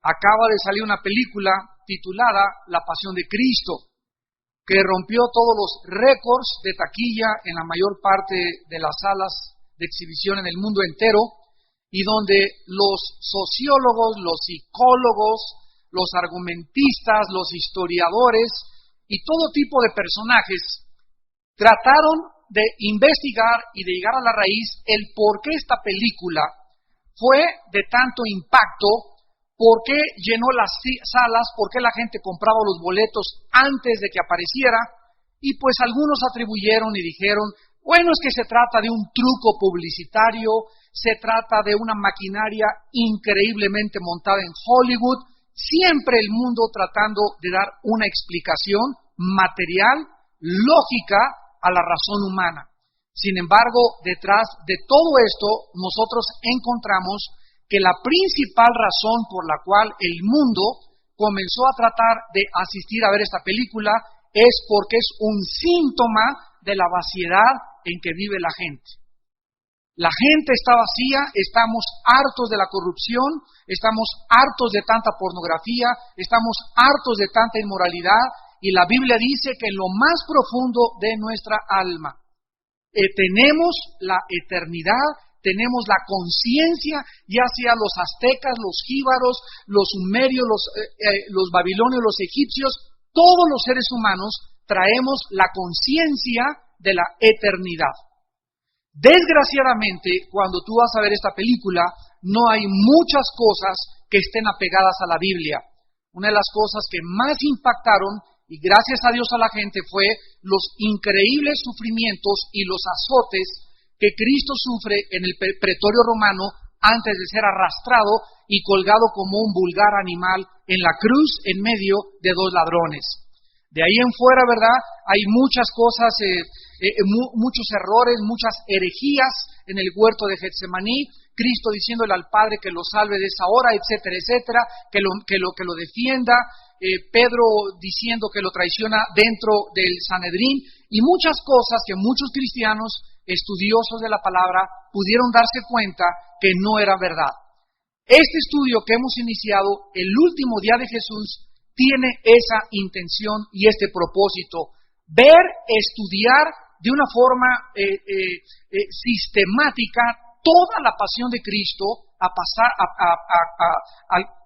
Acaba de salir una película titulada La Pasión de Cristo, que rompió todos los récords de taquilla en la mayor parte de las salas de exhibición en el mundo entero, y donde los sociólogos, los psicólogos, los argumentistas, los historiadores y todo tipo de personajes trataron de investigar y de llegar a la raíz el por qué esta película fue de tanto impacto, por qué llenó las salas, por qué la gente compraba los boletos antes de que apareciera, y pues algunos atribuyeron y dijeron, bueno, es que se trata de un truco publicitario, se trata de una maquinaria increíblemente montada en Hollywood, siempre el mundo tratando de dar una explicación material, lógica, a la razón humana. Sin embargo, detrás de todo esto, nosotros encontramos que la principal razón por la cual el mundo comenzó a tratar de asistir a ver esta película es porque es un síntoma de la vaciedad en que vive la gente. La gente está vacía, estamos hartos de la corrupción, estamos hartos de tanta pornografía, estamos hartos de tanta inmoralidad, y la Biblia dice que en lo más profundo de nuestra alma tenemos la eternidad, tenemos la conciencia, ya sea los aztecas, los jíbaros, los sumerios, los babilonios, los egipcios, todos los seres humanos traemos la conciencia de la eternidad. Desgraciadamente, cuando tú vas a ver esta película, no hay muchas cosas que estén apegadas a la Biblia. Una de las cosas que más impactaron, y gracias a Dios a la gente, fue los increíbles sufrimientos y los azotes que Cristo sufre en el pretorio romano antes de ser arrastrado y colgado como un vulgar animal en la cruz en medio de dos ladrones. De ahí en fuera, ¿verdad? Hay muchas cosas, muchos errores, muchas herejías en el huerto de Getsemaní, Cristo diciéndole al Padre que lo salve de esa hora, etcétera, etcétera, que lo defienda, Pedro diciendo que lo traiciona dentro del Sanedrín, y muchas cosas que muchos cristianos estudiosos de la palabra pudieron darse cuenta que no era verdad. Este estudio que hemos iniciado, el último día de Jesús, tiene esa intención y este propósito: ver, estudiar de una forma sistemática toda la pasión de Cristo,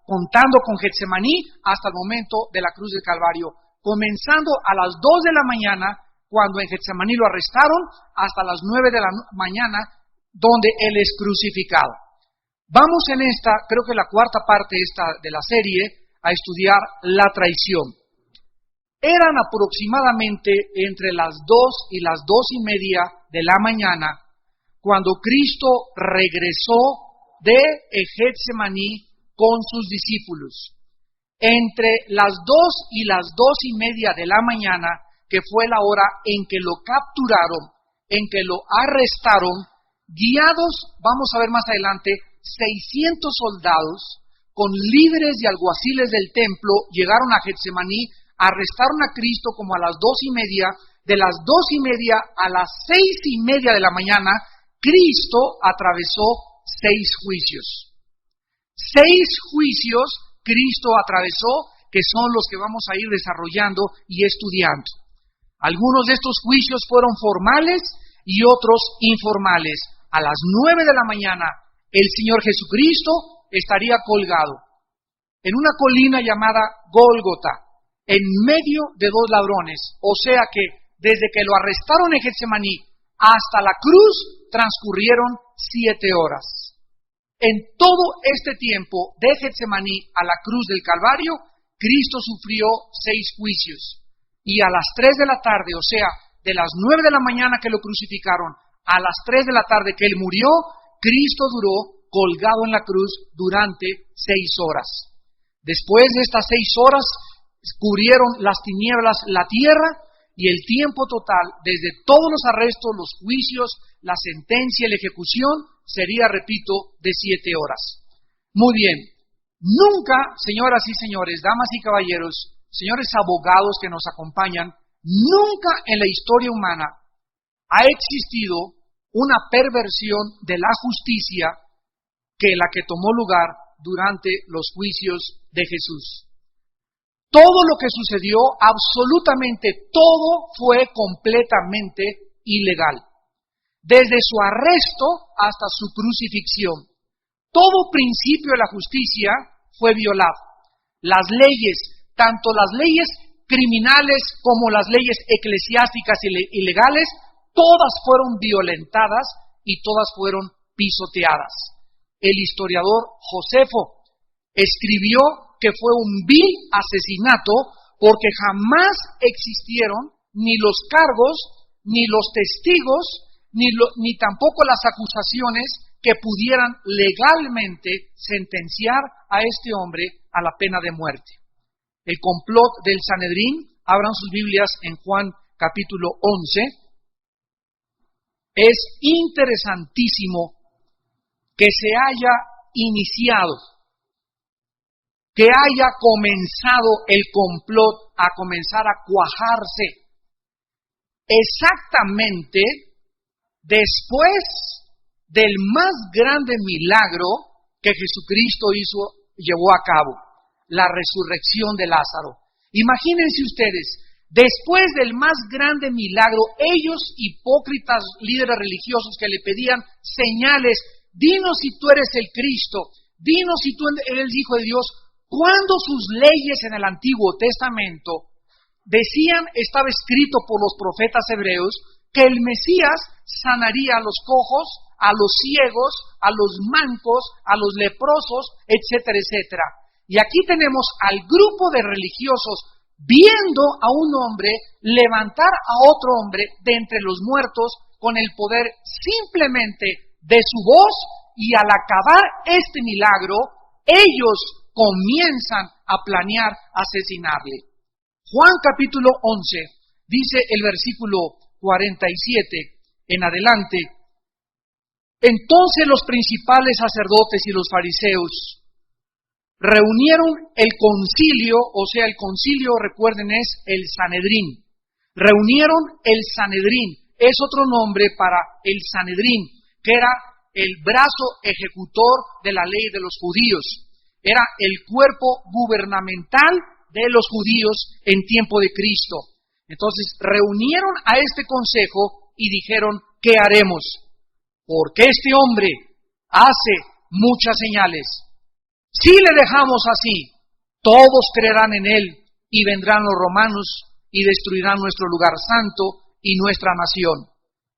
contando con Getsemaní hasta el momento de la cruz del Calvario, comenzando a las 2 de la mañana, cuando en Getsemaní lo arrestaron, hasta las 9 de la mañana, donde Él es crucificado. Vamos en esta, creo que la cuarta parte de la serie, a estudiar la traición. Eran aproximadamente entre las 2 y las 2:30 de la mañana, cuando Cristo regresó de Getsemaní con sus discípulos. Entre las 2 y las 2:30 de la mañana, que fue la hora en que lo capturaron, en que lo arrestaron, guiados, vamos a ver más adelante, 600 soldados, con líderes y alguaciles del templo, llegaron a Getsemaní, arrestaron a Cristo como a las 2:30, de las 2:30 a las 6:30 de la mañana, Cristo atravesó 6 juicios. 6 juicios Cristo atravesó, que son los que vamos a ir desarrollando y estudiando. Algunos de estos juicios fueron formales y otros informales. A las 9 de la mañana, el Señor Jesucristo estaría colgado en una colina llamada Gólgota, en medio de 2 ladrones. O sea que desde que lo arrestaron en Getsemaní hasta la cruz transcurrieron 7 horas. En todo este tiempo, de Getsemaní a la cruz del Calvario, Cristo sufrió 6 juicios. Y a las 3 de la tarde, o sea, de las 9 de la mañana que lo crucificaron, a las 3 de la tarde que Él murió, Cristo duró colgado en la cruz durante 6 horas. Después de estas 6 horas, cubrieron las tinieblas la tierra, y el tiempo total, desde todos los arrestos, los juicios, la sentencia y la ejecución, sería, repito, de 7 horas. Muy bien, nunca, señoras y señores, damas y caballeros, señores abogados que nos acompañan, nunca en la historia humana ha existido una perversión de la justicia que la que tomó lugar durante los juicios de Jesús. Todo lo que sucedió, absolutamente todo, fue completamente ilegal. Desde su arresto hasta su crucifixión. Todo principio de la justicia fue violado. Las leyes, tanto las leyes criminales como las leyes eclesiásticas y legales, todas fueron violentadas y todas fueron pisoteadas. El historiador Josefo escribió que fue un vil asesinato porque jamás existieron ni los cargos, ni los testigos, ni tampoco las acusaciones que pudieran legalmente sentenciar a este hombre a la pena de muerte. El complot del Sanedrín, abran sus Biblias en Juan capítulo 11, es interesantísimo que se haya iniciado, que haya comenzado el complot a comenzar a cuajarse exactamente después del más grande milagro que Jesucristo llevó a cabo, la resurrección de Lázaro. Imagínense ustedes, después del más grande milagro, ellos, hipócritas líderes religiosos que le pedían señales, dinos si tú eres el Cristo, dinos si tú eres el Hijo de Dios, cuando sus leyes en el Antiguo Testamento decían, estaba escrito por los profetas hebreos, que el Mesías sanaría a los cojos, a los ciegos, a los mancos, a los leprosos, etcétera, etcétera. Y aquí tenemos al grupo de religiosos viendo a un hombre levantar a otro hombre de entre los muertos con el poder simplemente de su voz, y al acabar este milagro, ellos comienzan a planear asesinarle. Juan capítulo 11, dice el versículo 47 en adelante: entonces los principales sacerdotes y los fariseos reunieron el concilio, o sea, el concilio, recuerden, es el Sanedrín. Reunieron el Sanedrín, es otro nombre para el Sanedrín, que era el brazo ejecutor de la ley de los judíos. Era el cuerpo gubernamental de los judíos en tiempo de Cristo. Entonces reunieron a este consejo y dijeron, ¿qué haremos? Porque este hombre hace muchas señales. Si le dejamos así, todos creerán en él y vendrán los romanos y destruirán nuestro lugar santo y nuestra nación.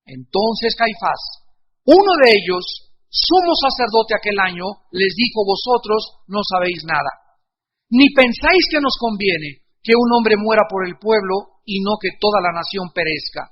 Entonces Caifás, uno de ellos, sumo sacerdote aquel año, les dijo, vosotros no sabéis nada, ni pensáis que nos conviene que un hombre muera por el pueblo y no que toda la nación perezca.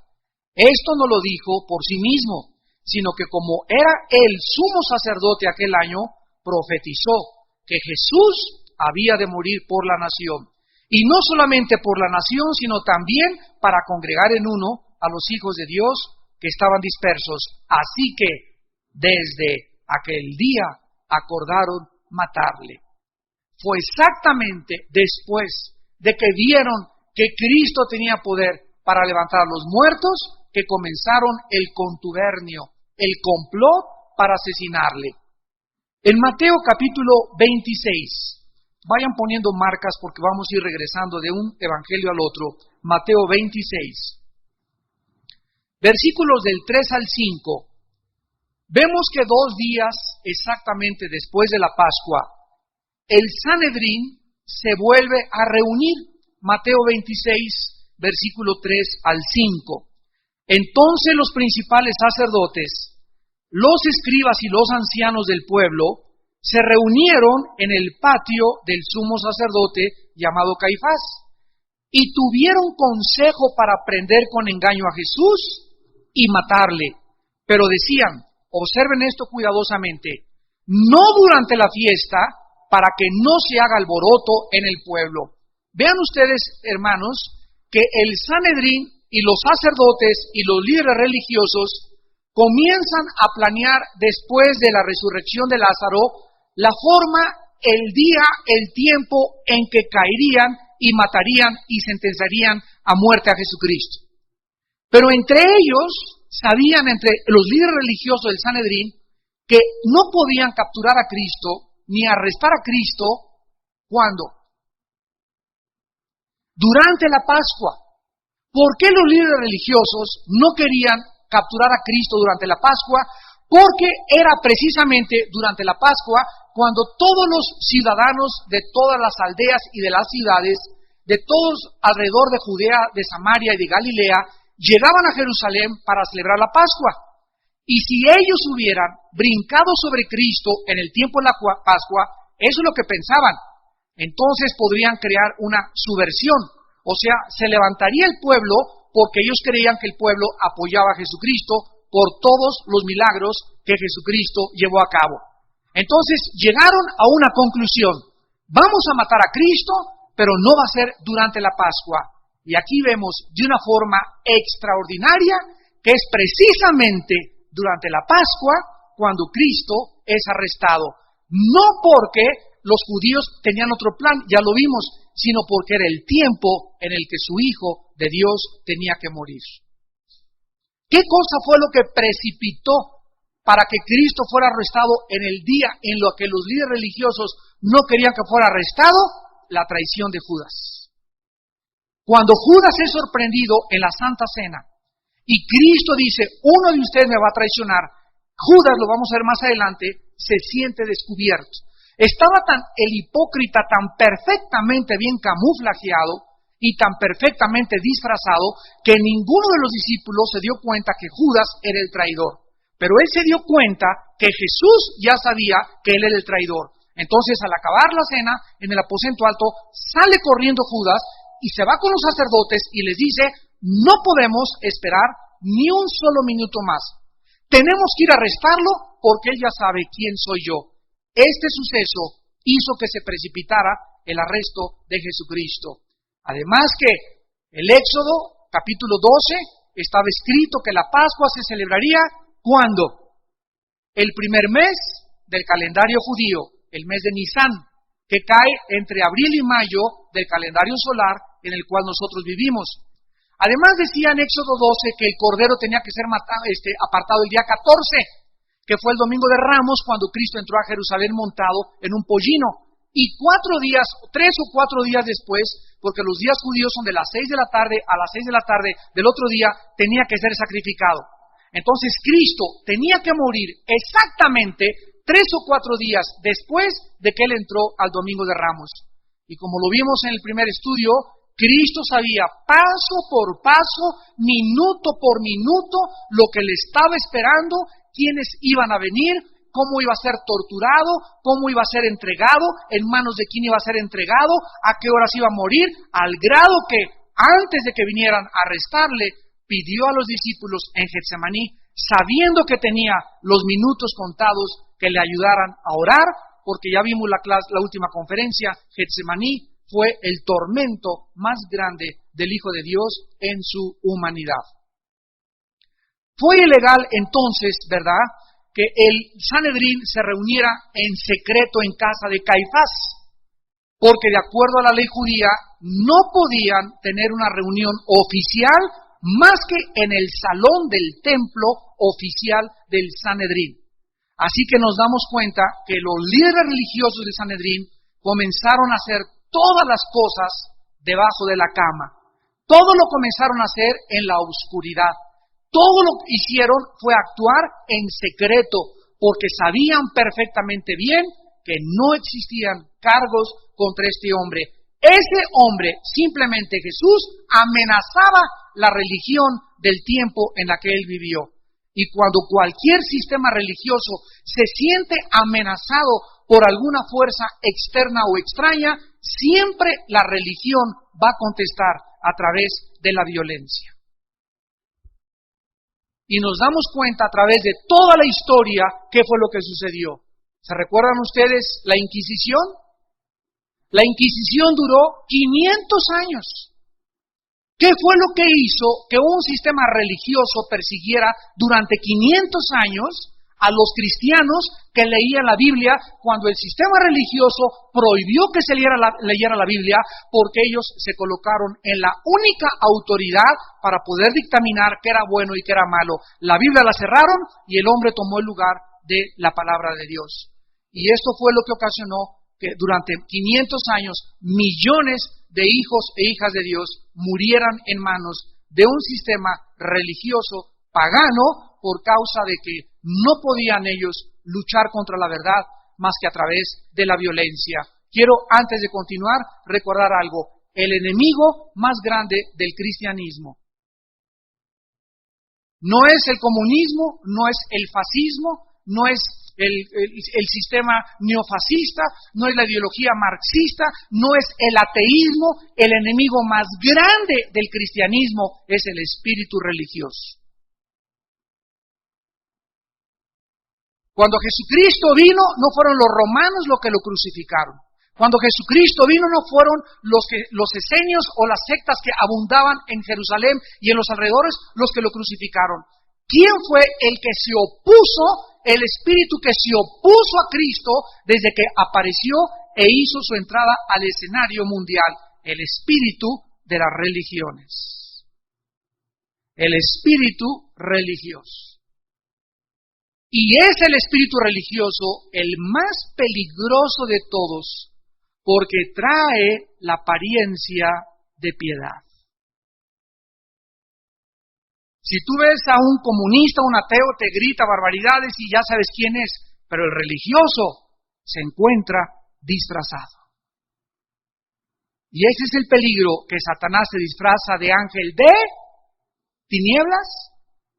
Esto no lo dijo por sí mismo, sino que como era el sumo sacerdote aquel año, profetizó que Jesús había de morir por la nación, y no solamente por la nación, sino también para congregar en uno a los hijos de Dios que estaban dispersos. Así que desde aquel día acordaron matarle. Fue exactamente después de que vieron que Cristo tenía poder para levantar a los muertos que comenzaron el contubernio, el complot para asesinarle. En Mateo capítulo 26, vayan poniendo marcas porque vamos a ir regresando de un evangelio al otro. Mateo 26, versículos del 3 al 5. Vemos que 2 días exactamente después de la Pascua, el Sanedrín se vuelve a reunir. Mateo 26, versículo 3 al 5. Entonces los principales sacerdotes, los escribas y los ancianos del pueblo se reunieron en el patio del sumo sacerdote llamado Caifás y tuvieron consejo para prender con engaño a Jesús y matarle. Pero decían, observen esto cuidadosamente, no durante la fiesta, para que no se haga alboroto en el pueblo. Vean ustedes, hermanos, que el Sanedrín y los sacerdotes y los líderes religiosos comienzan a planear después de la resurrección de Lázaro la forma, el día, el tiempo en que caerían y matarían y sentenciarían a muerte a Jesucristo. Pero entre ellos sabían, entre los líderes religiosos del Sanedrín, que no podían capturar a Cristo ni arrestar a Cristo. ¿Cuándo? Durante la Pascua. ¿Por qué los líderes religiosos no querían capturar a Cristo durante la Pascua? Porque era precisamente durante la Pascua cuando todos los ciudadanos de todas las aldeas y de las ciudades, de todos alrededor de Judea, de Samaria y de Galilea, llegaban a Jerusalén para celebrar la Pascua. Y si ellos hubieran brincado sobre Cristo en el tiempo de la Pascua, eso es lo que pensaban, entonces podrían crear una subversión. O sea, se levantaría el pueblo porque ellos creían que el pueblo apoyaba a Jesucristo por todos los milagros que Jesucristo llevó a cabo. Entonces llegaron a una conclusión: vamos a matar a Cristo, pero no va a ser durante la Pascua. Y aquí vemos de una forma extraordinaria que es precisamente durante la Pascua cuando Cristo es arrestado. No porque los judíos tenían otro plan, ya lo vimos, sino porque era el tiempo en el que su Hijo de Dios tenía que morir. ¿Qué cosa fue lo que precipitó para que Cristo fuera arrestado en el día en lo que los líderes religiosos no querían que fuera arrestado? La traición de Judas. Cuando Judas es sorprendido en la Santa Cena y Cristo dice, uno de ustedes me va a traicionar, Judas, lo vamos a ver más adelante, se siente descubierto. Estaba el hipócrita tan perfectamente bien camuflajeado y tan perfectamente disfrazado que ninguno de los discípulos se dio cuenta que Judas era el traidor. Pero él se dio cuenta que Jesús ya sabía que él era el traidor. Entonces, al acabar la cena, en el aposento alto, sale corriendo Judas y se va con los sacerdotes y les dice, no podemos esperar ni un solo minuto más. Tenemos que ir a arrestarlo porque él ya sabe quién soy yo. Este suceso hizo que se precipitara el arresto de Jesucristo. Además que el Éxodo, capítulo 12, estaba escrito que la Pascua se celebraría, ¿cuándo? El primer mes del calendario judío, el mes de Nisan, que cae entre abril y mayo del calendario solar en el cual nosotros vivimos. Además decía en Éxodo 12 que el cordero tenía que ser apartado el día 14, que fue el domingo de Ramos, cuando Cristo entró a Jerusalén montado en un pollino. Y 3 o 4 días después, porque los días judíos son de las 6 de la tarde a las 6 de la tarde del otro día, tenía que ser sacrificado. Entonces Cristo tenía que morir exactamente 3 o 4 días después de que Él entró al domingo de Ramos. Y como lo vimos en el primer estudio, Cristo sabía paso por paso, minuto por minuto, lo que le estaba esperando, quiénes iban a venir, cómo iba a ser torturado, cómo iba a ser entregado, en manos de quién iba a ser entregado, a qué horas iba a morir, al grado que antes de que vinieran a arrestarle, pidió a los discípulos en Getsemaní, sabiendo que tenía los minutos contados, que le ayudaran a orar, porque ya vimos la última conferencia, Getsemaní fue el tormento más grande del Hijo de Dios en su humanidad. Fue ilegal entonces, ¿verdad?, que el Sanedrín se reuniera en secreto en casa de Caifás, porque de acuerdo a la ley judía no podían tener una reunión oficial más que en el salón del templo oficial del Sanedrín. Así que nos damos cuenta que los líderes religiosos del Sanedrín comenzaron a hacer todas las cosas debajo de la cama. Todo lo comenzaron a hacer en la oscuridad. Todo lo que hicieron fue actuar en secreto, porque sabían perfectamente bien que no existían cargos contra este hombre. Ese hombre, simplemente Jesús, amenazaba la religión del tiempo en la que él vivió. Y cuando cualquier sistema religioso se siente amenazado por alguna fuerza externa o extraña, siempre la religión va a contestar a través de la violencia. Y nos damos cuenta a través de toda la historia qué fue lo que sucedió. ¿Se recuerdan ustedes la Inquisición? La Inquisición duró 500 años. ¿Qué fue lo que hizo que un sistema religioso persiguiera durante 500 años a los cristianos que leían la Biblia, cuando el sistema religioso prohibió que se leyera la Biblia, porque ellos se colocaron en la única autoridad para poder dictaminar qué era bueno y qué era malo? La Biblia la cerraron y el hombre tomó el lugar de la palabra de Dios. Y esto fue lo que ocasionó que durante 500 años millones de hijos e hijas de Dios murieran en manos de un sistema religioso pagano por causa de que no podían ellos luchar contra la verdad más que a través de la violencia. Quiero, antes de continuar, recordar algo. El enemigo más grande del cristianismo no es el comunismo, no es el fascismo, no es el sistema neofascista, no es la ideología marxista, no es el ateísmo. El enemigo más grande del cristianismo es el espíritu religioso. Cuando Jesucristo vino, no fueron los romanos los que lo crucificaron. Cuando Jesucristo vino, no fueron los esenios o las sectas que abundaban en Jerusalén y en los alrededores los que lo crucificaron. ¿Quién fue el que se opuso, el espíritu que se opuso a Cristo desde que apareció e hizo su entrada al escenario mundial? El espíritu de las religiones. El espíritu religioso. Y es el espíritu religioso el más peligroso de todos, porque trae la apariencia de piedad. Si tú ves a un comunista, un ateo, te grita barbaridades y ya sabes quién es, pero el religioso se encuentra disfrazado. Y ese es el peligro, que Satanás se disfraza de ángel de tinieblas,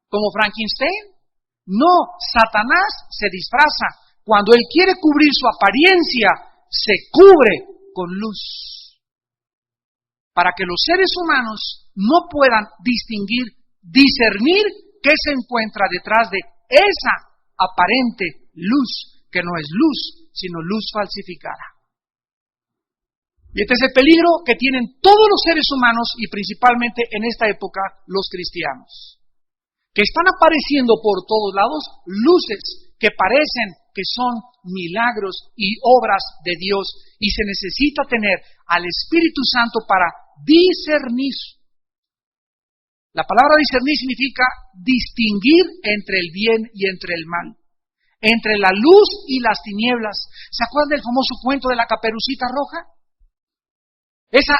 como Frankenstein. No, Satanás se disfraza. Cuando él quiere cubrir su apariencia, se cubre con luz. Para que los seres humanos no puedan discernir qué se encuentra detrás de esa aparente luz, que no es luz, sino luz falsificada. Y este es el peligro que tienen todos los seres humanos y principalmente en esta época los cristianos. Que están apareciendo por todos lados luces que parecen que son milagros y obras de Dios, y se necesita tener al Espíritu Santo para discernir. La palabra discernir significa distinguir entre el bien y entre el mal, entre la luz y las tinieblas. ¿Se acuerdan del famoso cuento de la Caperucita Roja? Esa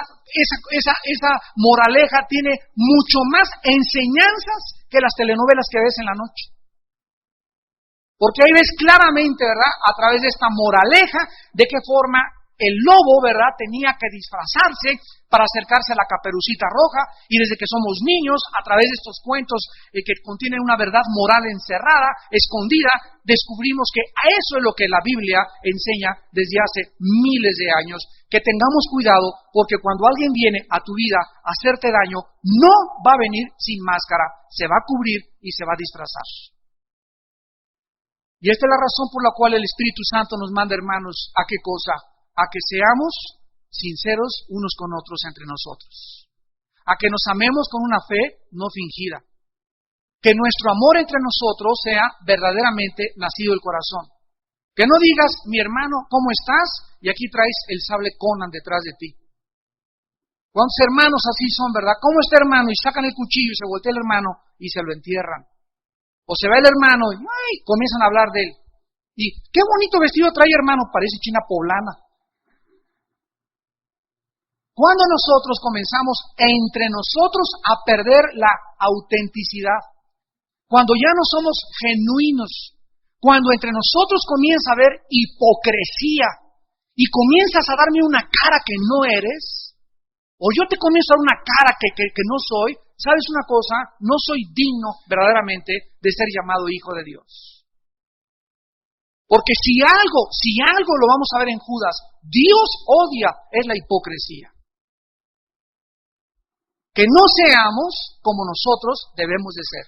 moraleja tiene mucho más enseñanzas que las telenovelas que ves en la noche. Porque ahí ves claramente, ¿verdad?, a través de esta moraleja, de qué forma el lobo, ¿verdad?, tenía que disfrazarse para acercarse a la Caperucita Roja, y desde que somos niños, a través de estos cuentos que contienen una verdad moral encerrada, escondida, descubrimos que a eso es lo que la Biblia enseña desde hace miles de años, que tengamos cuidado, porque cuando alguien viene a tu vida a hacerte daño, no va a venir sin máscara, se va a cubrir y se va a disfrazar. Y esta es la razón por la cual el Espíritu Santo nos manda, hermanos, ¿a qué cosa? A que seamos sinceros unos con otros entre nosotros. A que nos amemos con una fe no fingida. Que nuestro amor entre nosotros sea verdaderamente nacido del corazón. Que no digas, mi hermano, ¿cómo estás? Y aquí traes el sable Conan detrás de ti. ¿Cuántos hermanos así son, verdad? ¿Cómo está, hermano? Y sacan el cuchillo y se voltea el hermano y se lo entierran. O se va el hermano y comienzan a hablar de él. Y qué bonito vestido trae, hermano, parece china poblana. Cuando nosotros comenzamos entre nosotros a perder la autenticidad, cuando ya no somos genuinos, cuando entre nosotros comienza a haber hipocresía y comienzas a darme una cara que no eres, o yo te comienzo a dar una cara que no soy, ¿sabes una cosa? No soy digno verdaderamente de ser llamado hijo de Dios. Porque si algo lo vamos a ver en Judas, Dios odia, es la hipocresía. Que no seamos como nosotros debemos de ser.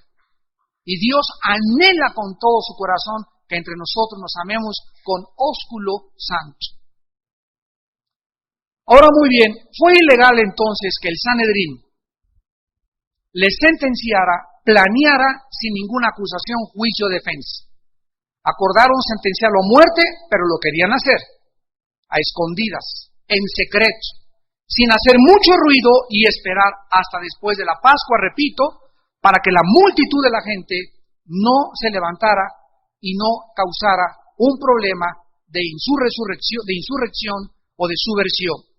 Y Dios anhela con todo su corazón que entre nosotros nos amemos con ósculo santo. Ahora muy bien, fue ilegal entonces que el Sanedrín le sentenciara, planeara sin ninguna acusación, juicio o defensa. Acordaron sentenciarlo a muerte, pero lo querían hacer a escondidas, en secreto, sin hacer mucho ruido y esperar hasta después de la Pascua, repito, para que la multitud de la gente no se levantara y no causara un problema de insurrección o de subversión.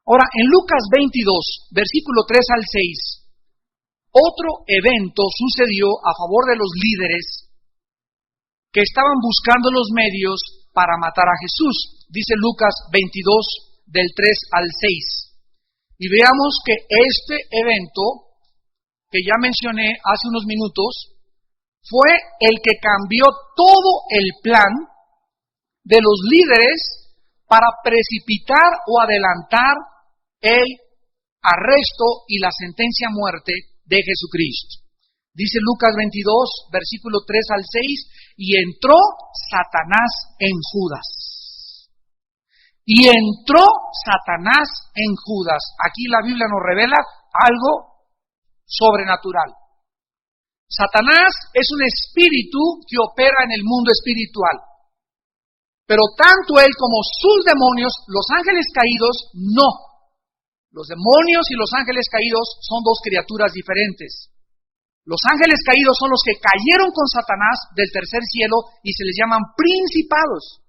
Ahora, en Lucas 22, versículo 3 al 6, otro evento sucedió a favor de los líderes que estaban buscando los medios para matar a Jesús. Dice Lucas 22, del 3 al 6. Y veamos que este evento, que ya mencioné hace unos minutos, fue el que cambió todo el plan de los líderes para precipitar o adelantar el arresto y la sentencia a muerte de Jesucristo. Dice Lucas 22, versículo 3 al 6, y entró Satanás en Judas. Y entró Satanás en Judas. Aquí la Biblia nos revela algo sobrenatural. Satanás es un espíritu que opera en el mundo espiritual. Pero tanto él como sus demonios, los ángeles caídos, no. Los demonios y los ángeles caídos son dos criaturas diferentes. Los ángeles caídos son los que cayeron con Satanás del tercer cielo y se les llaman principados.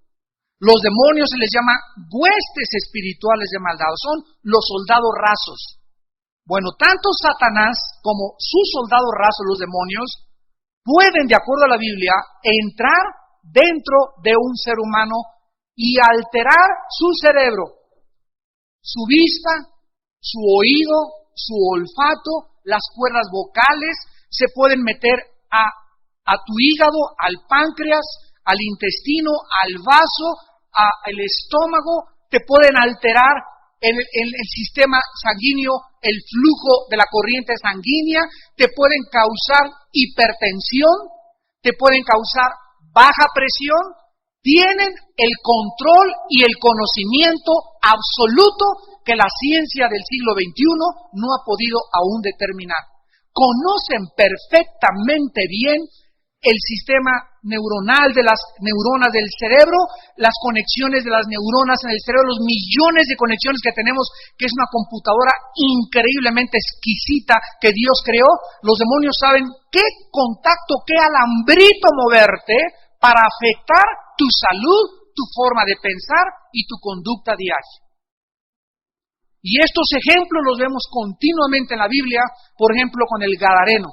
Los demonios se les llama huestes espirituales de maldad, son los soldados rasos. Bueno, tanto Satanás como sus soldados rasos, los demonios, pueden, de acuerdo a la Biblia, entrar dentro de un ser humano y alterar su cerebro, su vista, su oído, su olfato, las cuerdas vocales, se pueden meter a tu hígado, al páncreas, al intestino, al vaso, al estómago, te pueden alterar el sistema sanguíneo, el flujo de la corriente sanguínea, te pueden causar hipertensión, te pueden causar baja presión, tienen el control y el conocimiento absoluto que la ciencia del siglo XXI no ha podido aún determinar. Conocen perfectamente bien el sistema neuronal de las neuronas del cerebro, las conexiones de las neuronas en el cerebro, los millones de conexiones que tenemos, que es una computadora increíblemente exquisita que Dios creó. Los demonios saben qué contacto, qué alambrito moverte para afectar tu salud, tu forma de pensar y tu conducta diaria. Y estos ejemplos los vemos continuamente en la Biblia, por ejemplo con el Gadareno,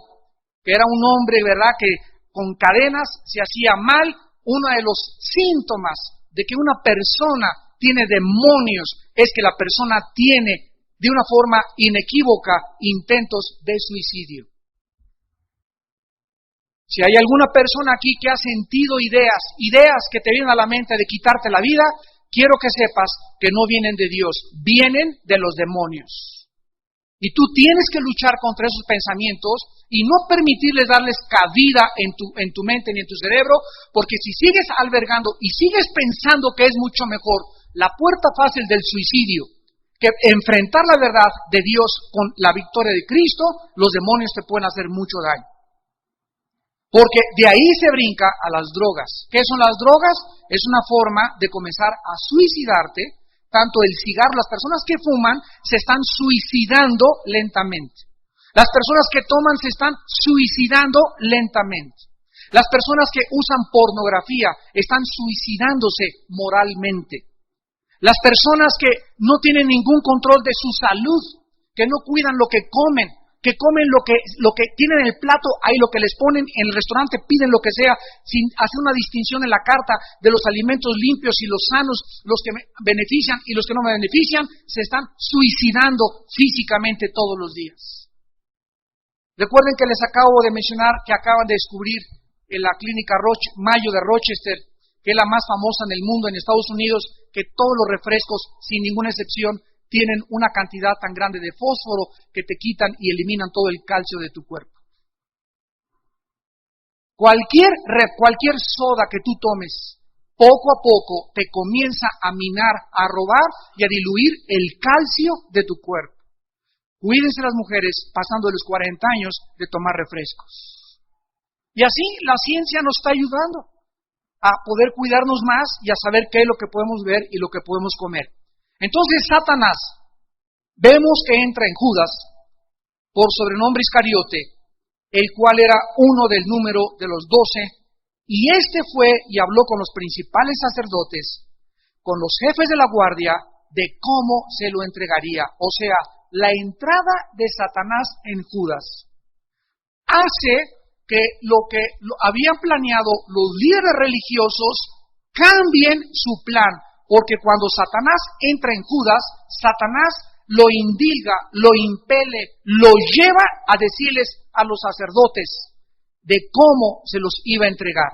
que era un hombre, ¿verdad?, que con cadenas se hacía mal. Uno de los síntomas de que una persona tiene demonios es que la persona tiene de una forma inequívoca intentos de suicidio. Si hay alguna persona aquí que ha sentido ideas que te vienen a la mente de quitarte la vida, quiero que sepas que no vienen de Dios, vienen de los demonios. Y tú tienes que luchar contra esos pensamientos y no permitirles darles cabida en tu mente ni en tu cerebro, porque si sigues albergando y sigues pensando que es mucho mejor la puerta fácil del suicidio que enfrentar la verdad de Dios con la victoria de Cristo, los demonios te pueden hacer mucho daño. Porque de ahí se brinca a las drogas. ¿Qué son las drogas? Es una forma de comenzar a suicidarte. Tanto el cigarro, las personas que fuman se están suicidando lentamente. Las personas que toman se están suicidando lentamente. Las personas que usan pornografía están suicidándose moralmente. Las personas que no tienen ningún control de su salud, que no cuidan lo que comen lo que tienen en el plato, ahí lo que les ponen en el restaurante, piden lo que sea, sin hacer una distinción en la carta de los alimentos limpios y los sanos, los que me benefician y los que no me benefician, se están suicidando físicamente todos los días. Recuerden que les acabo de mencionar que acaban de descubrir en la clínica Mayo de Rochester, que es la más famosa en el mundo, en Estados Unidos, que todos los refrescos, sin ninguna excepción, tienen una cantidad tan grande de fósforo que te quitan y eliminan todo el calcio de tu cuerpo. Cualquier soda que tú tomes, poco a poco te comienza a minar, a robar y a diluir el calcio de tu cuerpo. Cuídense las mujeres pasando de los 40 años de tomar refrescos. Y así la ciencia nos está ayudando a poder cuidarnos más y a saber qué es lo que podemos ver y lo que podemos comer. Entonces Satanás, vemos que entra en Judas, por sobrenombre Iscariote, el cual era uno del número de los 12 Y este fue y habló con los principales sacerdotes, con los jefes de la guardia, de cómo se lo entregaría. O sea, la entrada de Satanás en Judas hace que lo que habían planeado los líderes religiosos cambien su plan. Porque cuando Satanás entra en Judas, Satanás lo indilga, lo impele, lo lleva a decirles a los sacerdotes de cómo se los iba a entregar.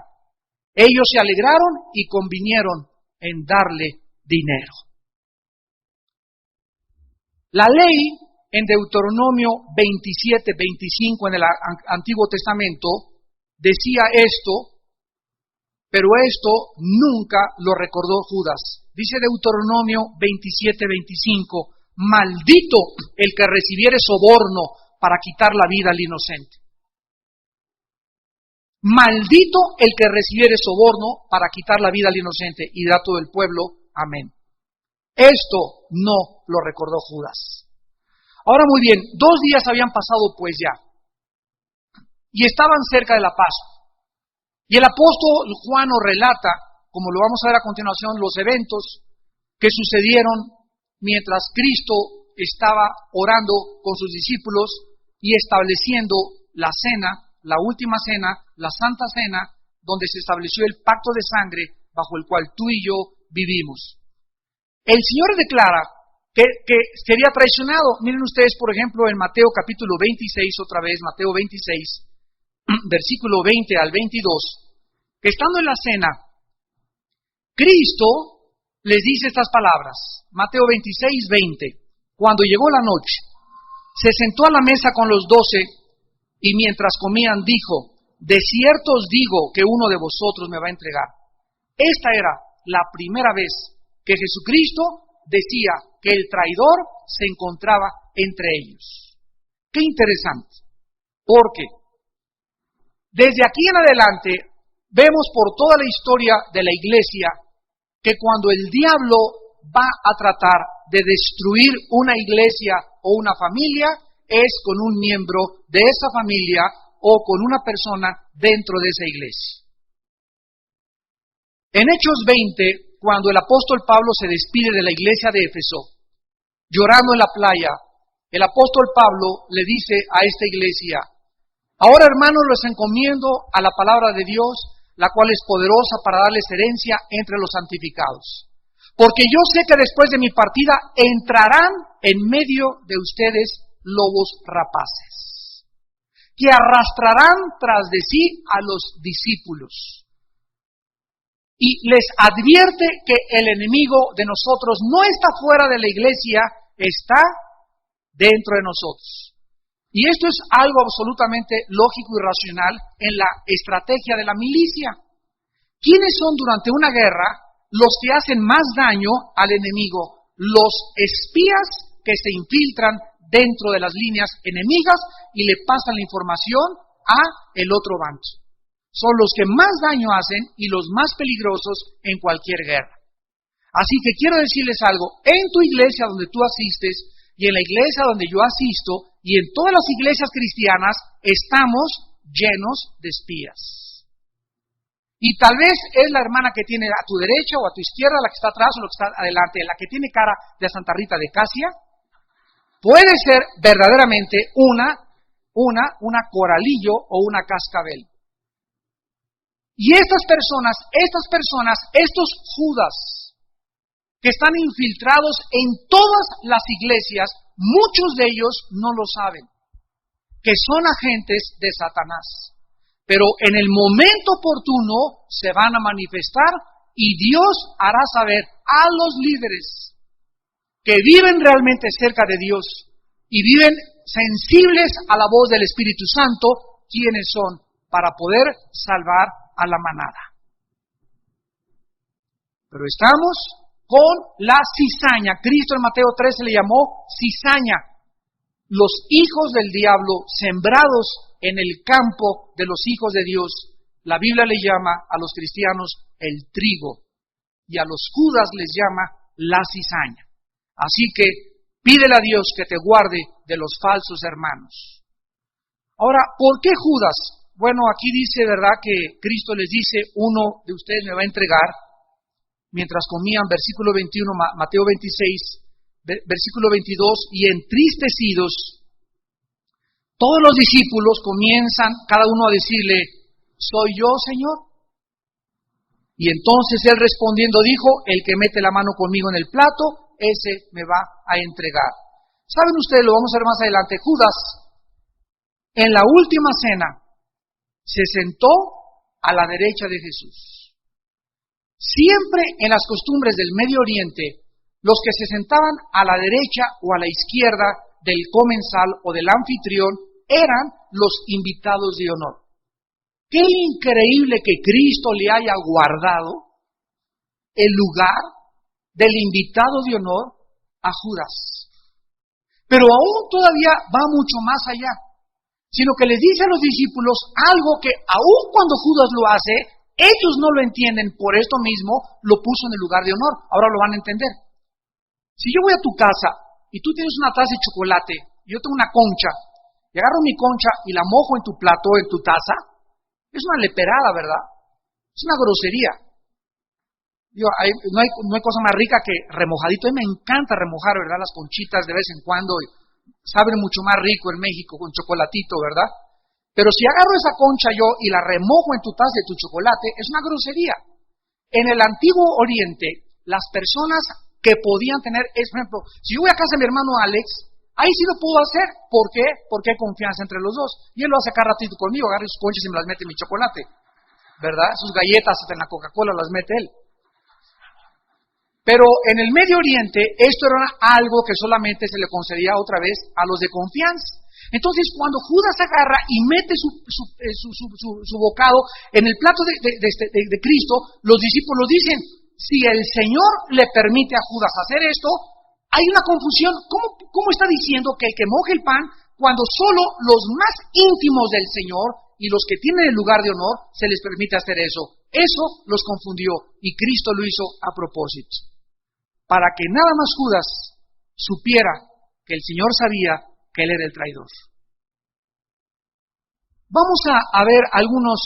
Ellos se alegraron y convinieron en darle dinero. La ley en Deuteronomio 27-25 en el Antiguo Testamento decía esto, pero esto nunca lo recordó Judas. Dice Deuteronomio 27-25, maldito el que recibiere soborno para quitar la vida al inocente. Maldito el que recibiere soborno para quitar la vida al inocente. Y dirá todo el pueblo, amén. Esto no lo recordó Judas. Ahora muy bien, 2 días habían pasado pues ya, y estaban cerca de la Pascua. Y el apóstol Juan nos relata, como lo vamos a ver a continuación, los eventos que sucedieron mientras Cristo estaba orando con sus discípulos y estableciendo la cena, la última cena, la Santa Cena, donde se estableció el pacto de sangre bajo el cual tú y yo vivimos. El Señor declara que sería traicionado. Miren ustedes, por ejemplo, en Mateo capítulo 26, otra vez, Mateo 26, versículo 20 al 22, que estando en la cena, Cristo les dice estas palabras, Mateo 26, 20, cuando llegó la noche, se sentó a la mesa con los 12, y mientras comían dijo, de cierto os digo que uno de vosotros me va a entregar. Esta era la primera vez que Jesucristo decía que el traidor se encontraba entre ellos. Qué interesante, porque desde aquí en adelante vemos por toda la historia de la iglesia que cuando el diablo va a tratar de destruir una iglesia o una familia, es con un miembro de esa familia o con una persona dentro de esa iglesia. En Hechos 20, cuando el apóstol Pablo se despide de la iglesia de Éfeso, llorando en la playa, el apóstol Pablo le dice a esta iglesia, ahora hermanos los encomiendo a la palabra de Dios, la cual es poderosa para darles herencia entre los santificados. Porque yo sé que después de mi partida entrarán en medio de ustedes lobos rapaces, que arrastrarán tras de sí a los discípulos. Y les advierte que el enemigo de nosotros no está fuera de la iglesia, está dentro de nosotros. Y esto es algo absolutamente lógico y racional en la estrategia de la milicia. ¿Quiénes son durante una guerra los que hacen más daño al enemigo? Los espías que se infiltran dentro de las líneas enemigas y le pasan la información a el otro bando. Son los que más daño hacen y los más peligrosos en cualquier guerra. Así que quiero decirles algo, en tu iglesia donde tú asistes y en la iglesia donde yo asisto y en todas las iglesias cristianas estamos llenos de espías. Y tal vez es la hermana que tiene a tu derecha o a tu izquierda, la que está atrás o la que está adelante, la que tiene cara de Santa Rita de Casia. Puede ser verdaderamente una coralillo o una cascabel. Y estas personas, estos Judas, que están infiltrados en todas las iglesias, muchos de ellos no lo saben, que son agentes de Satanás. Pero en el momento oportuno se van a manifestar y Dios hará saber a los líderes que viven realmente cerca de Dios y viven sensibles a la voz del Espíritu Santo, quiénes son para poder salvar a la manada. Pero estamos con la cizaña. Cristo en Mateo 13 le llamó cizaña. Los hijos del diablo sembrados en el campo de los hijos de Dios. La Biblia le llama a los cristianos el trigo y a los Judas les llama la cizaña. Así que pídele a Dios que te guarde de los falsos hermanos. Ahora, ¿por qué Judas? bueno, aquí dice, ¿verdad?, que Cristo les dice, uno de ustedes me va a entregar, mientras comían, versículo 21, Mateo 26, versículo 22, y entristecidos, todos los discípulos comienzan cada uno a decirle, ¿soy yo, Señor? Y entonces él respondiendo dijo, el que mete la mano conmigo en el plato, ese me va a entregar. ¿Saben ustedes? Lo vamos a ver más adelante. Judas, en la última cena, se sentó a la derecha de Jesús. Siempre en las costumbres del Medio Oriente, los que se sentaban a la derecha o a la izquierda del comensal o del anfitrión eran los invitados de honor. Qué increíble que Cristo le haya guardado el lugar del invitado de honor a Judas. Pero aún todavía va mucho más allá, sino que les dice a los discípulos algo que aún cuando Judas lo hace, ellos no lo entienden, por esto mismo lo puso en el lugar de honor. Ahora lo van a entender. Si yo voy a tu casa y tú tienes una taza de chocolate y yo tengo una concha, y agarro mi concha y la mojo en tu plato o en tu taza, es una leperada, ¿verdad? Es una grosería. No hay cosa más rica que remojadito. A mí me encanta remojar, ¿verdad? Las conchitas de vez en cuando. Saben mucho más rico en México con chocolatito, ¿verdad? Pero si agarro esa concha yo y la remojo en tu taza de tu chocolate, es una grosería. En el Antiguo Oriente, las personas que podían tener, por ejemplo, si yo voy a casa de mi hermano Alex, ahí sí lo puedo hacer. ¿Por qué? Porque hay confianza entre los dos. Y él lo hace cada ratito conmigo, agarra sus conchas y me las mete en mi chocolate, ¿verdad? Sus galletas hasta en la Coca-Cola las mete él. Pero en el Medio Oriente esto era algo que solamente se le concedía otra vez a los de confianza. Entonces cuando Judas agarra y mete su bocado en el plato de Cristo, los discípulos dicen, si el Señor le permite a Judas hacer esto, hay una confusión. ¿Cómo está diciendo que el que moje el pan, cuando solo los más íntimos del Señor y los que tienen el lugar de honor se les permite hacer eso? Eso los confundió y Cristo lo hizo a propósito, para que nada más Judas supiera que el Señor sabía que él era el traidor. Vamos a ver algunos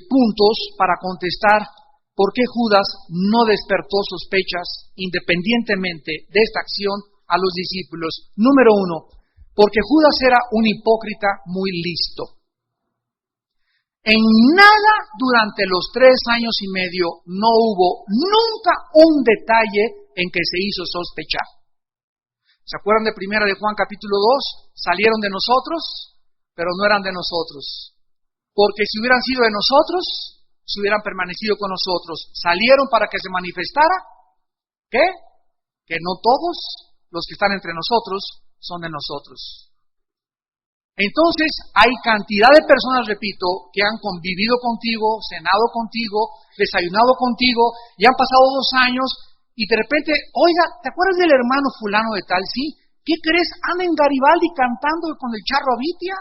puntos para contestar por qué Judas no despertó sospechas independientemente de esta acción a los discípulos. Número 1, porque Judas era un hipócrita muy listo. En nada durante los 3 años y medio no hubo nunca un detalle en que se hizo sospechar. ¿Se acuerdan de 1 de Juan capítulo 2? Salieron de nosotros, pero no eran de nosotros. Porque si hubieran sido de nosotros, se hubieran permanecido con nosotros. Salieron para que se manifestara, ¿qué? Que no todos los que están entre nosotros son de nosotros. Entonces, hay cantidad de personas, repito, que han convivido contigo, cenado contigo, desayunado contigo, y han pasado 2 años, y de repente, oiga, ¿te acuerdas del hermano fulano de tal? Sí, ¿qué crees? Anda en Garibaldi cantando con el charro Abitia.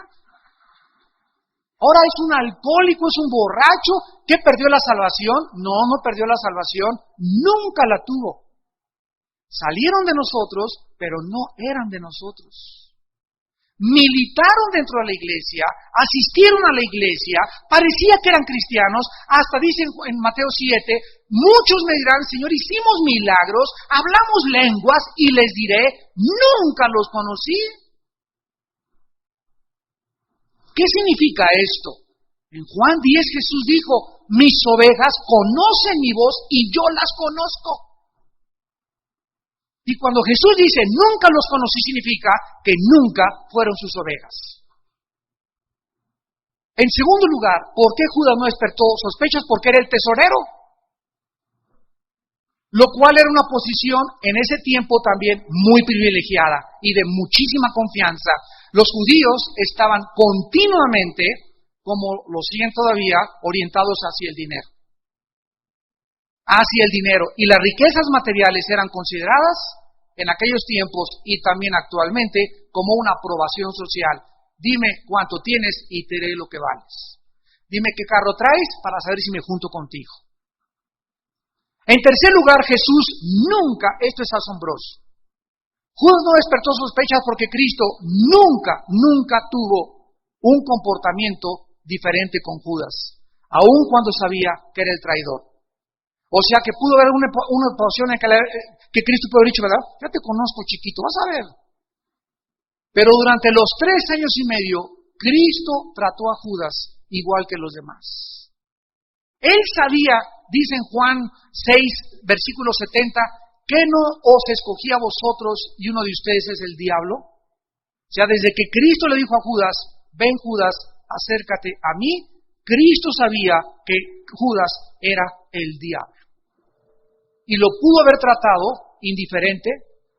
Ahora es un alcohólico, es un borracho. ¿Qué perdió la salvación? No perdió la salvación, nunca la tuvo. Salieron de nosotros, pero no eran de nosotros. Militaron dentro de la iglesia, asistieron a la iglesia, parecía que eran cristianos, hasta dicen en Mateo 7, muchos me dirán, Señor, hicimos milagros, hablamos lenguas, y les diré, nunca los conocí. ¿Qué significa esto? En Juan 10 Jesús dijo, mis ovejas conocen mi voz y yo las conozco. Y cuando Jesús dice, nunca los conocí, significa que nunca fueron sus ovejas. En segundo lugar, ¿por qué Judas no despertó sospechas? Porque era el tesorero. Lo cual era una posición en ese tiempo también muy privilegiada y de muchísima confianza. Los judíos estaban continuamente, como lo siguen todavía, orientados hacia el dinero. Hacia el dinero. Y las riquezas materiales eran consideradas en aquellos tiempos y también actualmente como una aprobación social. Dime cuánto tienes y te diré lo que vales. Dime qué carro traes para saber si me junto contigo. En tercer lugar, Jesús nunca, esto es asombroso, Judas no despertó sospechas porque Cristo nunca tuvo un comportamiento diferente con Judas, aun cuando sabía que era el traidor. O sea que pudo haber una ocasión en que Cristo pudo haber dicho, ¿verdad? Ya te conozco, chiquito, vas a ver. Pero durante los 3 años y medio, Cristo trató a Judas igual que los demás. Él sabía, dice en Juan 6, versículo 70, ¿qué no os escogí a vosotros y uno de ustedes es el diablo? O sea, desde que Cristo le dijo a Judas, ven Judas, acércate a mí, Cristo sabía que Judas era el diablo. Y lo pudo haber tratado indiferente,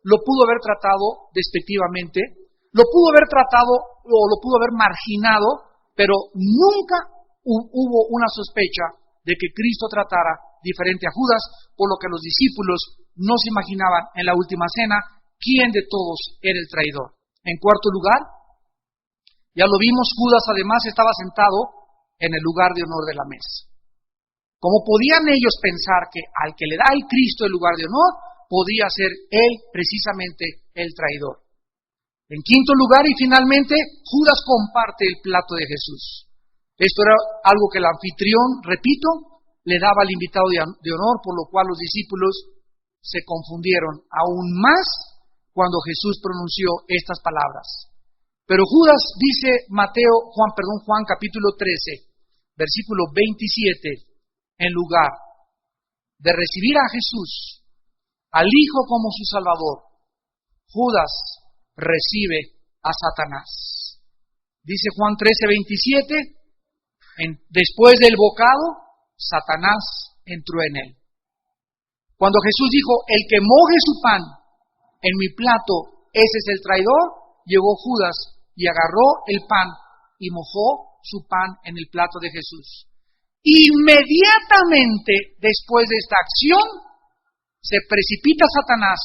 lo pudo haber tratado despectivamente, lo pudo haber tratado o lo pudo haber marginado, pero nunca hubo una sospecha de que Cristo tratara diferente a Judas, por lo que los discípulos no se imaginaban en la última cena quién de todos era el traidor. En cuarto lugar, ya lo vimos, Judas además estaba sentado en el lugar de honor de la mesa. ¿Cómo podían ellos pensar que al que le da el Cristo el lugar de honor, podría ser él precisamente el traidor? En quinto lugar y finalmente, Judas comparte el plato de Jesús. Esto era algo que el anfitrión, repito, le daba al invitado de honor, por lo cual los discípulos se confundieron aún más cuando Jesús pronunció estas palabras. Pero Judas, dice Juan capítulo 13, versículo 27, en lugar de recibir a Jesús, al Hijo como su Salvador, Judas recibe a Satanás. Dice Juan 13, 27, después del bocado, Satanás entró en él. Cuando Jesús dijo, el que moje su pan en mi plato, ese es el traidor, llegó Judas y agarró el pan y mojó su pan en el plato de Jesús. Inmediatamente después de esta acción, se precipita Satanás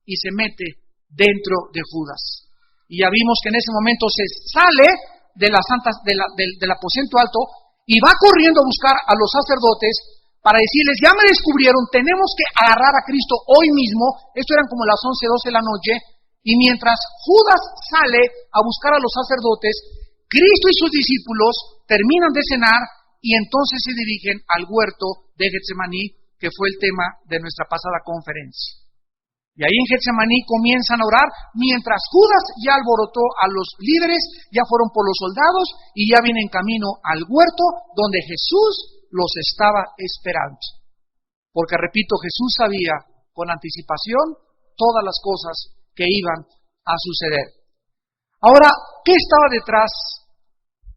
y se mete dentro de Judas. Y ya vimos que en ese momento se sale de del aposento alto y va corriendo a buscar a los sacerdotes para decirles, ya me descubrieron, tenemos que agarrar a Cristo hoy mismo. Esto eran como las 11, 12 de la noche. Y mientras Judas sale a buscar a los sacerdotes, Cristo y sus discípulos terminan de cenar y entonces se dirigen al huerto de Getsemaní, que fue el tema de nuestra pasada conferencia. Y ahí en Getsemaní comienzan a orar, mientras Judas ya alborotó a los líderes, ya fueron por los soldados y ya vienen camino al huerto donde Jesús los estaba esperando. Porque repito, Jesús sabía con anticipación todas las cosas que iban a suceder. Ahora, ¿qué estaba detrás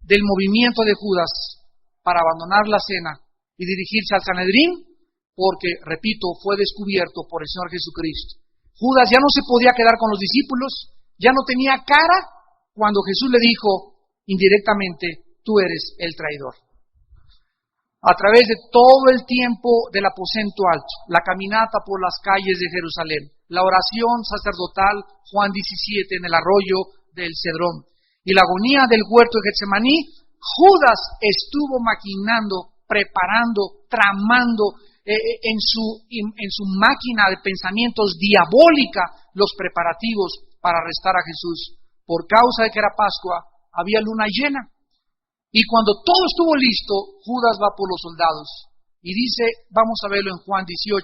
del movimiento de Judas para abandonar la cena y dirigirse al Sanedrín? Porque, repito, fue descubierto por el Señor Jesucristo. Judas ya no se podía quedar con los discípulos, ya no tenía cara cuando Jesús le dijo indirectamente, tú eres el traidor. A través de todo el tiempo del aposento alto, la caminata por las calles de Jerusalén, la oración sacerdotal, Juan 17, en el arroyo del Cedrón, y la agonía del huerto de Getsemaní, Judas estuvo maquinando, preparando, tramando, en su máquina de pensamientos diabólica los preparativos para arrestar a Jesús. Por causa de que era Pascua, había luna llena. Y cuando todo estuvo listo, Judas va por los soldados. Y dice, vamos a verlo en Juan 18,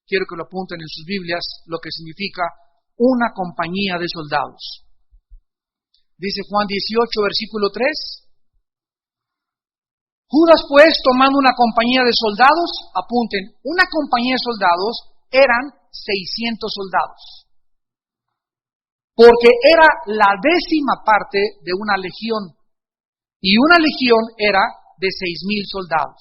quiero que lo apunten en sus Biblias, lo que significa una compañía de soldados. Dice Juan 18, versículo 3. Judas, pues, tomando una compañía de soldados, apunten, una compañía de soldados eran 600 soldados, porque era la 10ª parte de una legión, y una legión era de 6,000 soldados.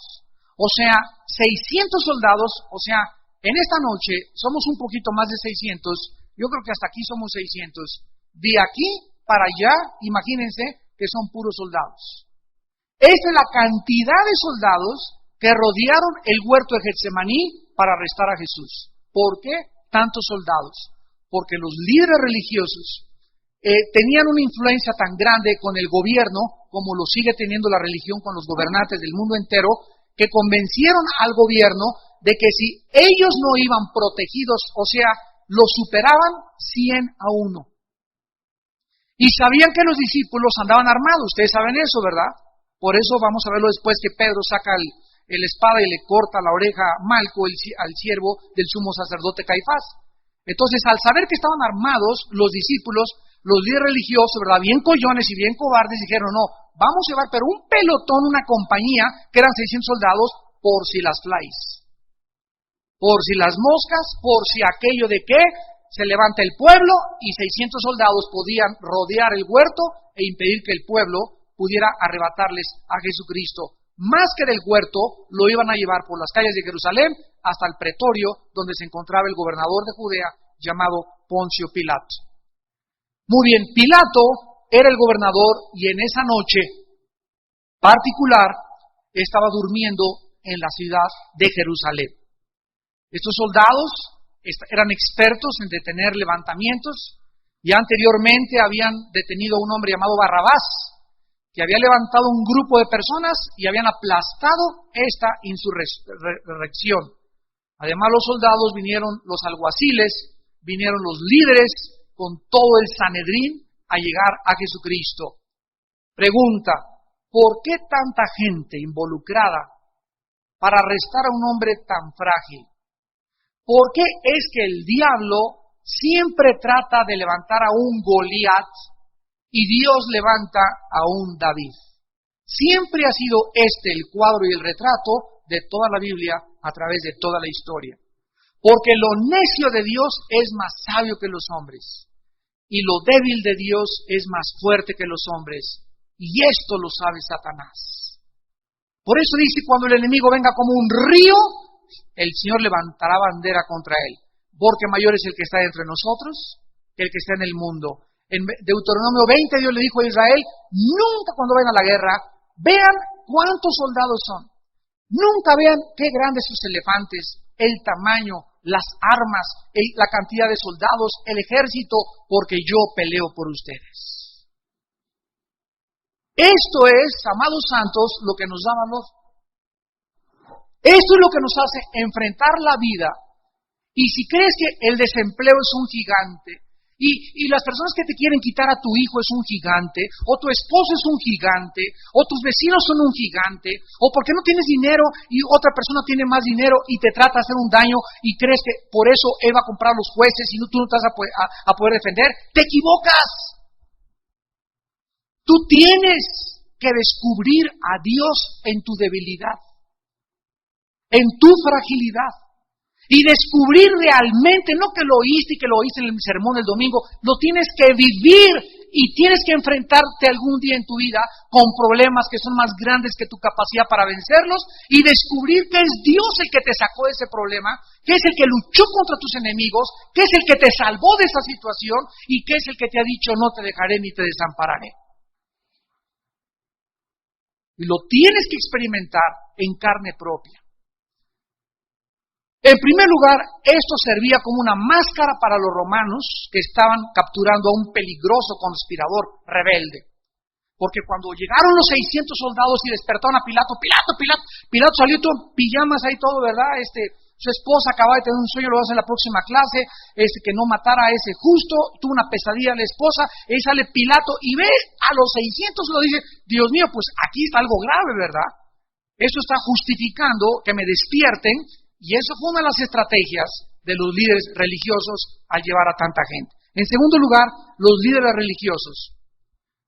O sea, 600 soldados, o sea, en esta noche somos un poquito más de 600, yo creo que hasta aquí somos 600. De aquí para allá, imagínense que son puros soldados. Esta es la cantidad de soldados que rodearon el huerto de Getsemaní para arrestar a Jesús. ¿Por qué tantos soldados? Porque los líderes religiosos tenían una influencia tan grande con el gobierno, como lo sigue teniendo la religión con los gobernantes del mundo entero, que convencieron al gobierno de que si ellos no iban protegidos, o sea, los superaban 100-1. Y sabían que los discípulos andaban armados, ustedes saben eso, ¿verdad? Por eso vamos a verlo después que Pedro saca el espada y le corta la oreja a Malco, al siervo del sumo sacerdote Caifás. Entonces, al saber que estaban armados los discípulos, los líderes religiosos, ¿verdad?, bien collones y bien cobardes, dijeron, no, vamos a llevar pero un pelotón, una compañía, que eran 600 soldados, por si las flies, por si las moscas, por si aquello de que se levanta el pueblo y 600 soldados podían rodear el huerto e impedir que el pueblo pudiera arrebatarles a Jesucristo. Más que del huerto, lo iban a llevar por las calles de Jerusalén hasta el pretorio donde se encontraba el gobernador de Judea llamado Poncio Pilato. Muy bien, Pilato era el gobernador y en esa noche particular estaba durmiendo en la ciudad de Jerusalén. Estos soldados eran expertos en detener levantamientos y anteriormente habían detenido a un hombre llamado Barrabás, que había levantado un grupo de personas y habían aplastado esta insurrección. Además, los soldados vinieron, los alguaciles, vinieron los líderes con todo el Sanedrín a llegar a Jesucristo. Pregunta, ¿por qué tanta gente involucrada para arrestar a un hombre tan frágil? ¿Por qué es que el diablo siempre trata de levantar a un Goliat y Dios levanta a un David? Siempre ha sido este el cuadro y el retrato de toda la Biblia a través de toda la historia. Porque lo necio de Dios es más sabio que los hombres y lo débil de Dios es más fuerte que los hombres, y esto lo sabe Satanás. Por eso dice, cuando el enemigo venga como un río, el Señor levantará bandera contra él, porque mayor es el que está entre nosotros que el que está en el mundo. En Deuteronomio 20 Dios le dijo a Israel, nunca cuando vayan a la guerra, vean cuántos soldados son, nunca vean qué grandes sus elefantes, el tamaño, las armas, la cantidad de soldados, el ejército, porque yo peleo por ustedes. Esto es, amados santos, lo que nos da valor. Esto es lo que nos hace enfrentar la vida. Y si crees que el desempleo es un gigante, y las personas que te quieren quitar a tu hijo es un gigante, o tu esposo es un gigante, o tus vecinos son un gigante, o porque no tienes dinero y otra persona tiene más dinero y te trata de hacer un daño y crees que por eso él va a comprar a los jueces y tú no te vas a poder defender, te equivocas. Tú tienes que descubrir a Dios en tu debilidad, en tu fragilidad. Y descubrir realmente, no que lo oíste y que lo oíste en el sermón del domingo, lo tienes que vivir y tienes que enfrentarte algún día en tu vida con problemas que son más grandes que tu capacidad para vencerlos y descubrir que es Dios el que te sacó de ese problema, que es el que luchó contra tus enemigos, que es el que te salvó de esa situación y que es el que te ha dicho no te dejaré ni te desampararé. Y lo tienes que experimentar en carne propia. En primer lugar, esto servía como una máscara para los romanos que estaban capturando a un peligroso conspirador rebelde. Porque cuando llegaron los 600 soldados y despertaron a Pilato salió todo en pijamas ahí todo, ¿verdad? Su esposa acababa de tener un sueño, lo va a hacer en la próxima clase, que no matara a ese justo, tuvo una pesadilla la esposa, ahí sale Pilato y ve a los 600 y lo dice, Dios mío, pues aquí está algo grave, ¿verdad? Eso está justificando que me despierten. Y eso fue una de las estrategias de los líderes religiosos al llevar a tanta gente. En segundo lugar, los líderes religiosos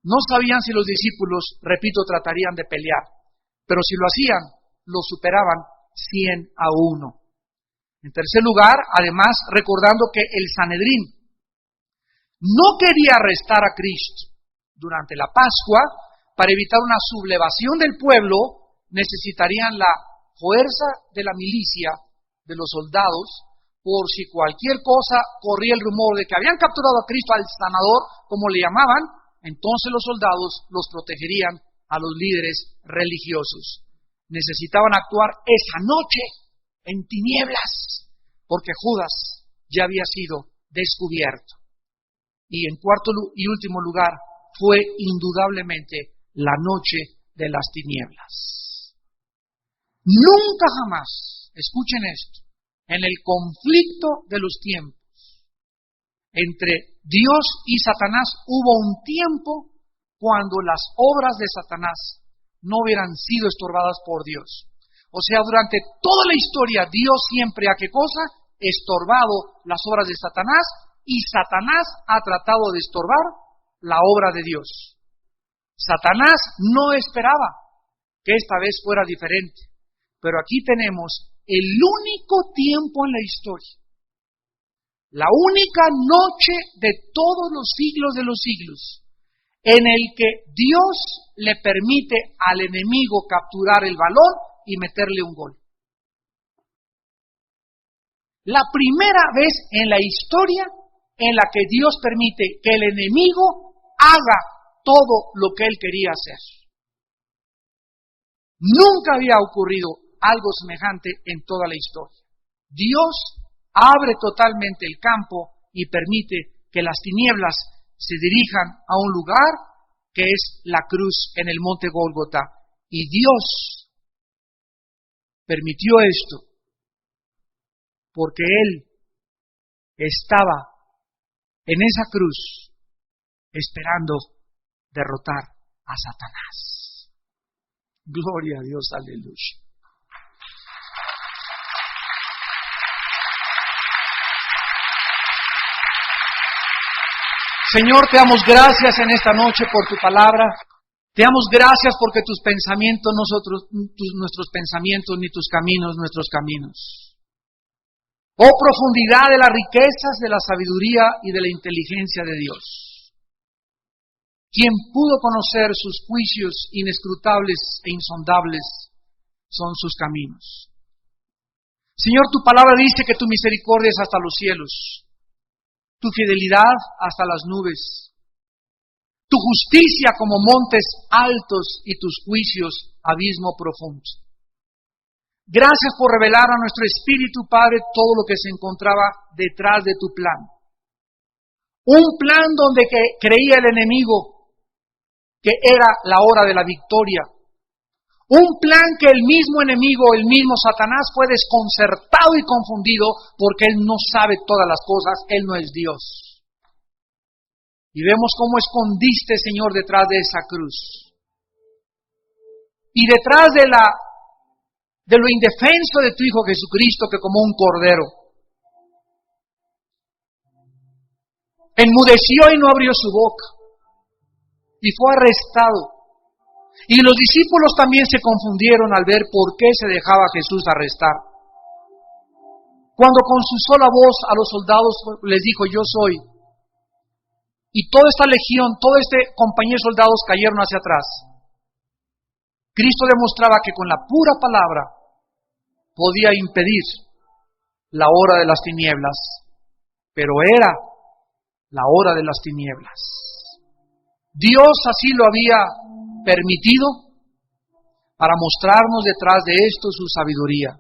no sabían si los discípulos, repito, tratarían de pelear, pero si lo hacían, lo superaban 100-1. En tercer lugar, además, recordando que el Sanedrín no quería arrestar a Cristo durante la Pascua, para evitar una sublevación del pueblo, necesitarían la fuerza de la milicia, de los soldados, por si cualquier cosa corría el rumor de que habían capturado a Cristo, al sanador, como le llamaban, entonces los soldados los protegerían a los líderes religiosos. Necesitaban actuar esa noche en tinieblas, porque Judas ya había sido descubierto. Y en cuarto y último lugar, fue indudablemente la noche de las tinieblas. Nunca jamás, escuchen esto, en el conflicto de los tiempos entre Dios y Satanás hubo un tiempo cuando las obras de Satanás no hubieran sido estorbadas por Dios. O sea, durante toda la historia, Dios siempre, ¿a qué cosa? Estorbado las obras de Satanás, y Satanás ha tratado de estorbar la obra de Dios. Satanás no esperaba que esta vez fuera diferente, pero aquí tenemos el único tiempo en la historia, la única noche de todos los siglos de los siglos, en el que Dios le permite al enemigo capturar el balón y meterle un gol. La primera vez en la historia en la que Dios permite que el enemigo haga todo lo que él quería hacer. Nunca había ocurrido algo semejante en toda la historia. Dios abre totalmente el campo y permite que las tinieblas se dirijan a un lugar que es la cruz en el monte Gólgota. Y Dios permitió esto porque Él estaba en esa cruz esperando derrotar a Satanás. Gloria a Dios, aleluya. Señor, te damos gracias en esta noche por tu palabra. Te damos gracias porque tus pensamientos, nuestros pensamientos, ni tus caminos, nuestros caminos. Oh profundidad de las riquezas, de la sabiduría y de la inteligencia de Dios. Quien pudo conocer sus juicios inescrutables e insondables son sus caminos. Señor, tu palabra dice que tu misericordia es hasta los cielos, tu fidelidad hasta las nubes, tu justicia como montes altos y tus juicios abismo profundo. Gracias por revelar a nuestro espíritu, Padre, todo lo que se encontraba detrás de tu plan. Un plan donde creía el enemigo que era la hora de la victoria. Un plan que el mismo enemigo, el mismo Satanás fue desconcertado y confundido porque él no sabe todas las cosas, él no es Dios. Y vemos cómo escondiste, Señor, detrás de esa cruz. Y detrás de lo indefenso de tu Hijo Jesucristo, que como un cordero enmudeció y no abrió su boca, y fue arrestado. Y los discípulos también se confundieron al ver por qué se dejaba Jesús arrestar. Cuando con su sola voz a los soldados les dijo, yo soy, y toda esta legión, todo este compañía de soldados cayeron hacia atrás, Cristo demostraba que con la pura palabra podía impedir la hora de las tinieblas, pero era la hora de las tinieblas. Dios así lo había permitido para mostrarnos detrás de esto su sabiduría,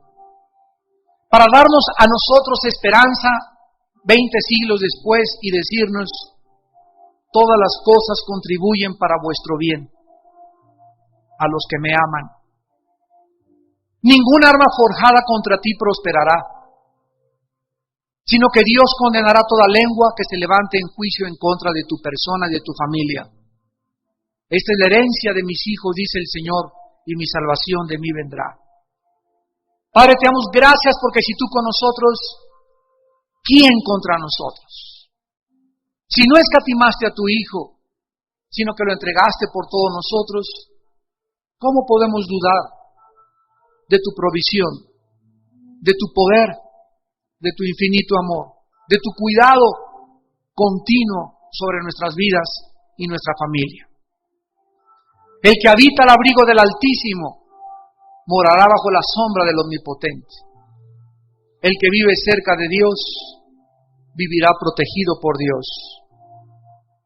para darnos a nosotros esperanza 20 siglos después y decirnos, todas las cosas contribuyen para vuestro bien, a los que me aman. Ningún arma forjada contra ti prosperará, sino que Dios condenará toda lengua que se levante en juicio en contra de tu persona y de tu familia. Esta es la herencia de mis hijos, dice el Señor, y mi salvación de mí vendrá. Padre, te damos gracias porque si tú con nosotros, ¿quién contra nosotros? Si no escatimaste a tu Hijo, sino que lo entregaste por todos nosotros, ¿cómo podemos dudar de tu provisión, de tu poder, de tu infinito amor, de tu cuidado continuo sobre nuestras vidas y nuestra familia? El que habita al abrigo del Altísimo morará bajo la sombra del Omnipotente. El que vive cerca de Dios vivirá protegido por Dios.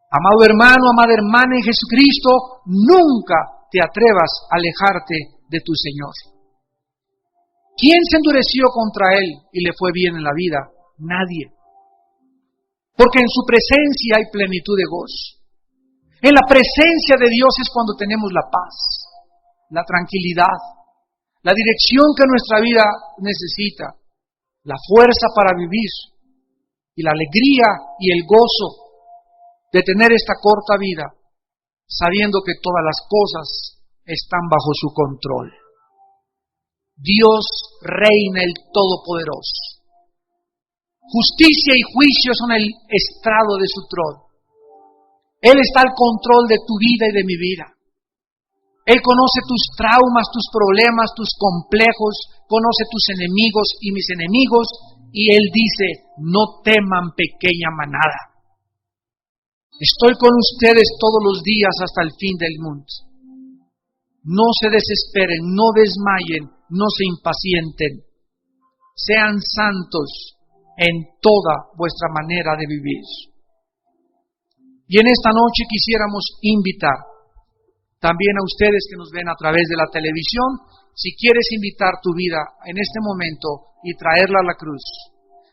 Amado hermano, amada hermana en Jesucristo, nunca te atrevas a alejarte de tu Señor. ¿Quién se endureció contra Él y le fue bien en la vida? Nadie. Porque en su presencia hay plenitud de gozo. En la presencia de Dios es cuando tenemos la paz, la tranquilidad, la dirección que nuestra vida necesita, la fuerza para vivir y la alegría y el gozo de tener esta corta vida, sabiendo que todas las cosas están bajo su control. Dios reina el Todopoderoso. Justicia y juicio son el estrado de su trono. Él está al control de tu vida y de mi vida. Él conoce tus traumas, tus problemas, tus complejos, conoce tus enemigos y mis enemigos, y Él dice, no teman, pequeña manada. Estoy con ustedes todos los días hasta el fin del mundo. No se desesperen, no desmayen, no se impacienten. Sean santos en toda vuestra manera de vivir. Y en esta noche quisiéramos invitar también a ustedes que nos ven a través de la televisión, si quieres invitar tu vida en este momento y traerla a la cruz,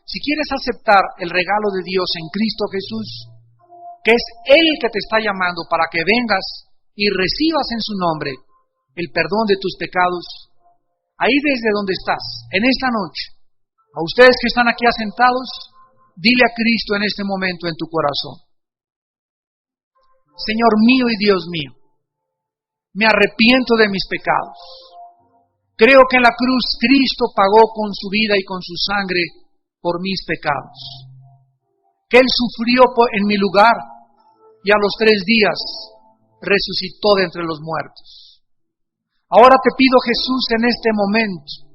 si quieres aceptar el regalo de Dios en Cristo Jesús, que es Él que te está llamando para que vengas y recibas en su nombre el perdón de tus pecados, ahí desde donde estás, en esta noche, a ustedes que están aquí asentados, dile a Cristo en este momento en tu corazón: Señor mío y Dios mío, me arrepiento de mis pecados. Creo que en la cruz Cristo pagó con su vida y con su sangre por mis pecados. Que Él sufrió en mi lugar y a los 3 días resucitó de entre los muertos. Ahora te pido, Jesús, en este momento,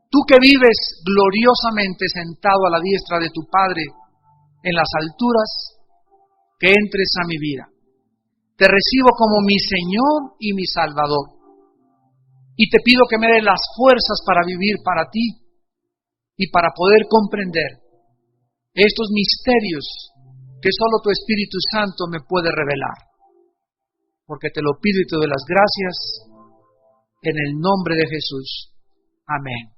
tú que vives gloriosamente sentado a la diestra de tu Padre en las alturas, que entres a mi vida. Te recibo como mi Señor y mi Salvador. Y te pido que me des las fuerzas para vivir para ti y para poder comprender estos misterios que solo tu Espíritu Santo me puede revelar. Porque te lo pido y te doy las gracias en el nombre de Jesús. Amén.